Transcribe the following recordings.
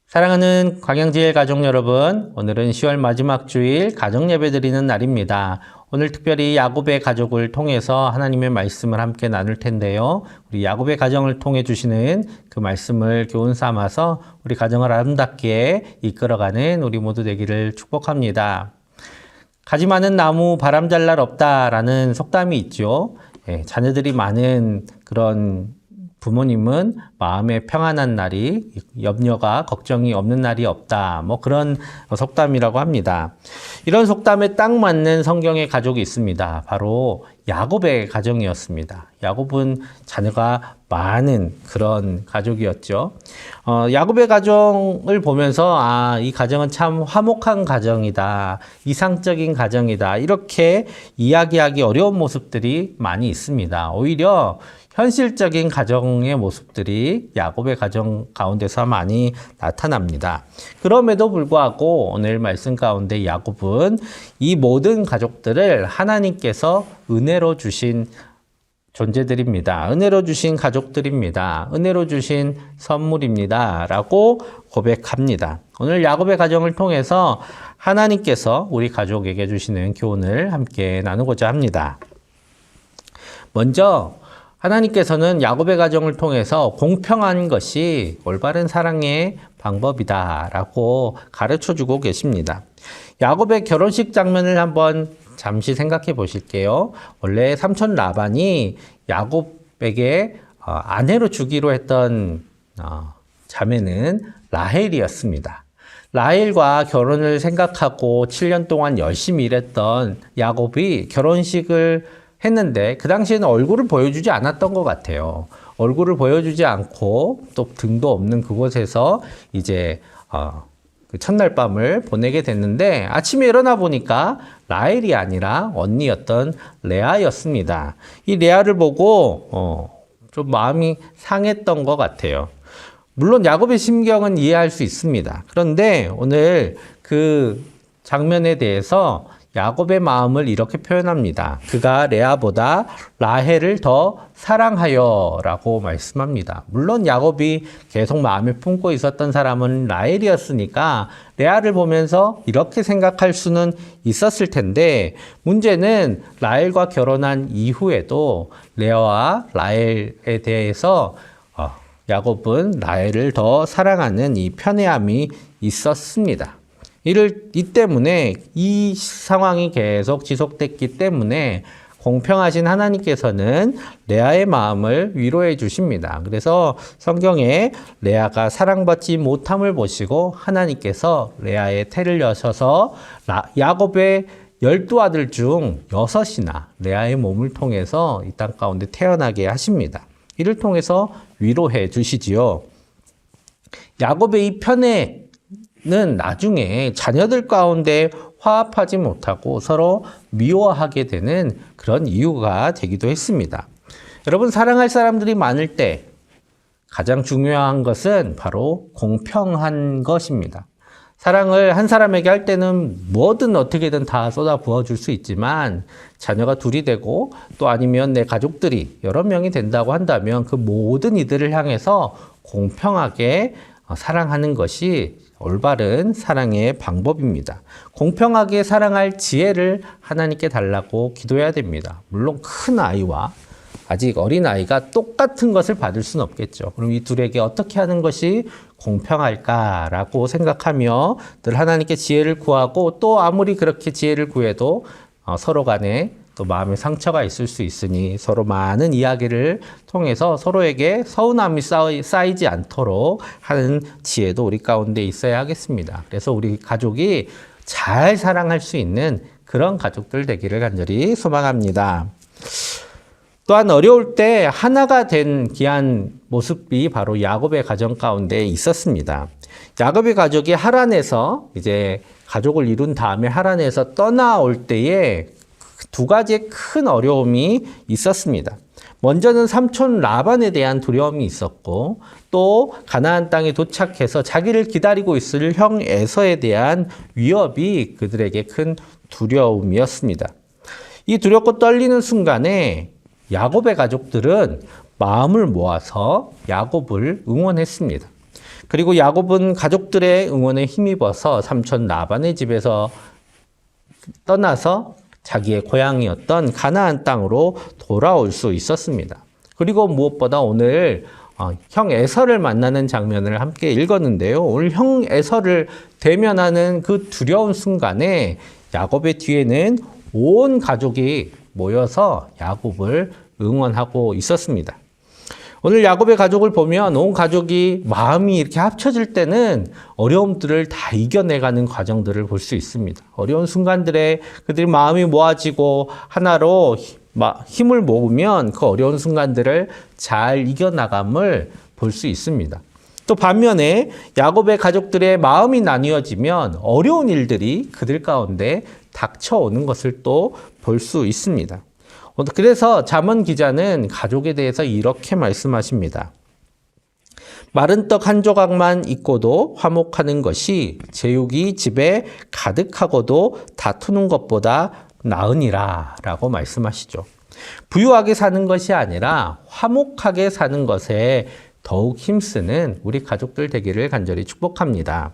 사랑하는 광양제일 가족 여러분, 오늘은 10월 마지막 주일 가정 예배 드리는 날입니다. 오늘 특별히 야곱의 가족을 통해서 하나님의 말씀을 함께 나눌 텐데요. 우리 야곱의 가정을 통해 주시는 그 말씀을 교훈 삼아서 우리 가정을 아름답게 이끌어가는 우리 모두 되기를 축복합니다. 가지 많은 나무 바람 잘 날 없다라는 속담이 있죠. 자녀들이 많은 그런 부모님은 마음에 평안한 날이, 염려가, 걱정이 없는 날이 없다. 그런 속담이라고 합니다. 이런 속담에 딱 맞는 성경의 가족이 있습니다. 바로 야곱의 가정이었습니다. 야곱은 자녀가 많은 그런 가족이었죠. 야곱의 가정을 보면서 이 가정은 참 화목한 가정이다. 이상적인 가정이다. 이렇게 이야기하기 어려운 모습들이 많이 있습니다. 오히려 현실적인 가정의 모습들이 야곱의 가정 가운데서 많이 나타납니다. 그럼에도 불구하고 오늘 말씀 가운데 야곱은 이 모든 가족들을 하나님께서 은혜로 주신 존재들입니다. 은혜로 주신 가족들입니다. 은혜로 주신 선물입니다. 라고 고백합니다. 오늘 야곱의 가정을 통해서 하나님께서 우리 가족에게 주시는 교훈을 함께 나누고자 합니다. 먼저 하나님께서는 야곱의 가정을 통해서 공평한 것이 올바른 사랑의 방법이다라고 가르쳐주고 계십니다. 야곱의 결혼식 장면을 한번 잠시 생각해 보실게요. 원래 삼촌 라반이 야곱에게 아내로 주기로 했던 자매는 라헬이었습니다. 라헬과 결혼을 생각하고 7년 동안 열심히 일했던 야곱이 결혼식을 했는데 그 당시에는 얼굴을 보여주지 않았던 것 같아요. 얼굴을 보여주지 않고 또 등도 없는 그곳에서 이제 그 첫날 밤을 보내게 됐는데 아침에 일어나 보니까 라헬이 아니라 언니였던 레아였습니다. 이 레아를 보고 좀 마음이 상했던 것 같아요. 물론 야곱의 심경은 이해할 수 있습니다. 그런데 오늘 그 장면에 대해서 야곱의 마음을 이렇게 표현합니다. 그가 레아보다 라헬을 더 사랑하여 라고 말씀합니다. 물론 야곱이 계속 마음에 품고 있었던 사람은 라헬이었으니까 레아를 보면서 이렇게 생각할 수는 있었을 텐데 문제는 라헬과 결혼한 이후에도 레아와 라헬에 대해서 야곱은 라헬을 더 사랑하는 이 편애함이 있었습니다. 이 때문에 이 상황이 계속 지속됐기 때문에 공평하신 하나님께서는 레아의 마음을 위로해 주십니다. 그래서 성경에 레아가 사랑받지 못함을 보시고 하나님께서 레아의 태를 여셔서 야곱의 12아들 중 6이나 레아의 몸을 통해서 이 땅 가운데 태어나게 하십니다. 이를 통해서 위로해 주시지요. 야곱의 이 편애는 나중에 자녀들 가운데 화합하지 못하고 서로 미워하게 되는 그런 이유가 되기도 했습니다. 여러분, 사랑할 사람들이 많을 때 가장 중요한 것은 바로 공평한 것입니다. 사랑을 한 사람에게 할 때는 뭐든 어떻게든 다 쏟아 부어줄 수 있지만 자녀가 둘이 되고 또 아니면 내 가족들이 여러 명이 된다고 한다면 그 모든 이들을 향해서 공평하게 사랑하는 것이 올바른 사랑의 방법입니다. 공평하게 사랑할 지혜를 하나님께 달라고 기도해야 됩니다. 물론 큰 아이와 아직 어린 아이가 똑같은 것을 받을 수는 없겠죠. 그럼 이 둘에게 어떻게 하는 것이 공평할까라고 생각하며 늘 하나님께 지혜를 구하고 또 아무리 그렇게 지혜를 구해도 서로 간에 또 마음의 상처가 있을 수 있으니 서로 많은 이야기를 통해서 서로에게 서운함이 쌓이지 않도록 하는 지혜도 우리 가운데 있어야 하겠습니다. 그래서 우리 가족이 잘 사랑할 수 있는 그런 가족들 되기를 간절히 소망합니다. 또한 어려울 때 하나가 된 귀한 모습이 바로 야곱의 가정 가운데 있었습니다. 야곱의 가족이 하란에서 이제 가족을 이룬 다음에 하란에서 떠나올 때에 두 가지의 큰 어려움이 있었습니다. 먼저는 삼촌 라반에 대한 두려움이 있었고 또 가나안 땅에 도착해서 자기를 기다리고 있을 형 에서에 대한 위협이 그들에게 큰 두려움이었습니다. 이 두렵고 떨리는 순간에 야곱의 가족들은 마음을 모아서 야곱을 응원했습니다. 그리고 야곱은 가족들의 응원에 힘입어서 삼촌 라반의 집에서 떠나서 자기의 고향이었던 가나안 땅으로 돌아올 수 있었습니다. 그리고 무엇보다 오늘 형 에서를 만나는 장면을 함께 읽었는데요. 오늘 형 에서를 대면하는 그 두려운 순간에 야곱의 뒤에는 온 가족이 모여서 야곱을 응원하고 있었습니다. 오늘 야곱의 가족을 보면 온 가족이 마음이 이렇게 합쳐질 때는 어려움들을 다 이겨내가는 과정들을 볼 수 있습니다. 어려운 순간들에 그들이 마음이 모아지고 하나로 힘을 모으면 그 어려운 순간들을 잘 이겨나감을 볼 수 있습니다. 또 반면에 야곱의 가족들의 마음이 나뉘어지면 어려운 일들이 그들 가운데 닥쳐오는 것을 또 볼 수 있습니다. 그래서 잠언 기자는 가족에 대해서 이렇게 말씀하십니다. 마른 떡 한 조각만 있고도 화목하는 것이 제육이 집에 가득하고도 다투는 것보다 나으니라 라고 말씀하시죠. 부유하게 사는 것이 아니라 화목하게 사는 것에 더욱 힘쓰는 우리 가족들 되기를 간절히 축복합니다.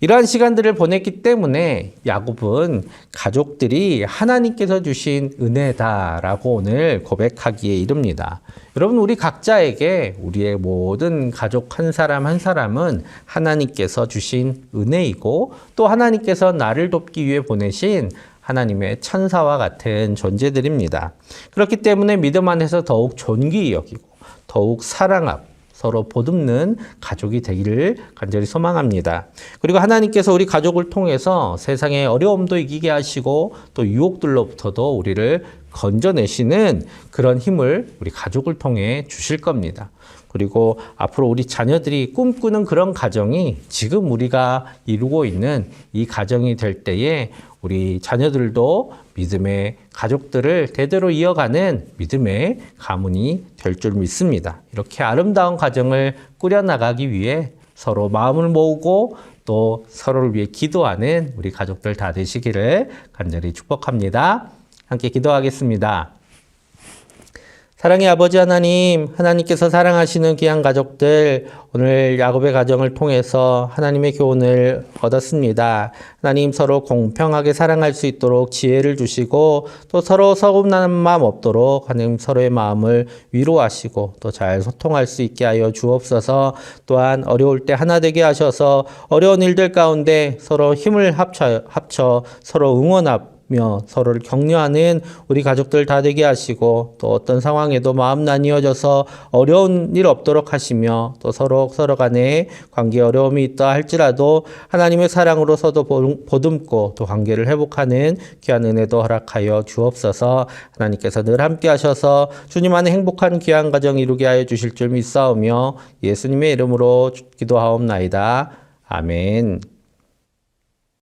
이러한 시간들을 보냈기 때문에 야곱은 가족들이 하나님께서 주신 은혜다라고 오늘 고백하기에 이릅니다. 여러분, 우리 각자에게 우리의 모든 가족 한 사람 한 사람은 하나님께서 주신 은혜이고 또 하나님께서 나를 돕기 위해 보내신 하나님의 천사와 같은 존재들입니다. 그렇기 때문에 믿음 안에서 더욱 존귀히 여기고 더욱 사랑하고 서로 보듬는 가족이 되기를 간절히 소망합니다. 그리고 하나님께서 우리 가족을 통해서 세상의 어려움도 이기게 하시고 또 유혹들로부터도 우리를 건져내시는 그런 힘을 우리 가족을 통해 주실 겁니다. 그리고 앞으로 우리 자녀들이 꿈꾸는 그런 가정이 지금 우리가 이루고 있는 이 가정이 될 때에 우리 자녀들도 믿음의 가족들을 대대로 이어가는 믿음의 가문이 될 줄 믿습니다. 이렇게 아름다운 가정을 꾸려나가기 위해 서로 마음을 모으고 또 서로를 위해 기도하는 우리 가족들 다 되시기를 간절히 축복합니다. 함께 기도하겠습니다. 사랑의 아버지 하나님, 하나님께서 사랑하시는 귀한 가족들, 오늘 야곱의 가정을 통해서 하나님의 교훈을 얻었습니다. 하나님, 서로 공평하게 사랑할 수 있도록 지혜를 주시고 또 서로 서운한 마음 없도록 하나님 서로의 마음을 위로하시고 또 잘 소통할 수 있게 하여 주옵소서. 또한 어려울 때 하나 되게 하셔서 어려운 일들 가운데 서로 힘을 합쳐 서로 응원하고 서로를 격려하는 우리 가족들 다 되게 하시고 또 어떤 상황에도 마음 나뉘어져서 어려운 일 없도록 하시며 또 서로 간에 관계에 어려움이 있다 할지라도 하나님의 사랑으로 서로 보듬고 또 관계를 회복하는 귀한 은혜도 허락하여 주옵소서. 하나님께서 늘 함께 하셔서 주님 안에 행복한 귀한 가정 이루게 하여 주실 줄 믿사오며 예수님의 이름으로 기도하옵나이다. 아멘.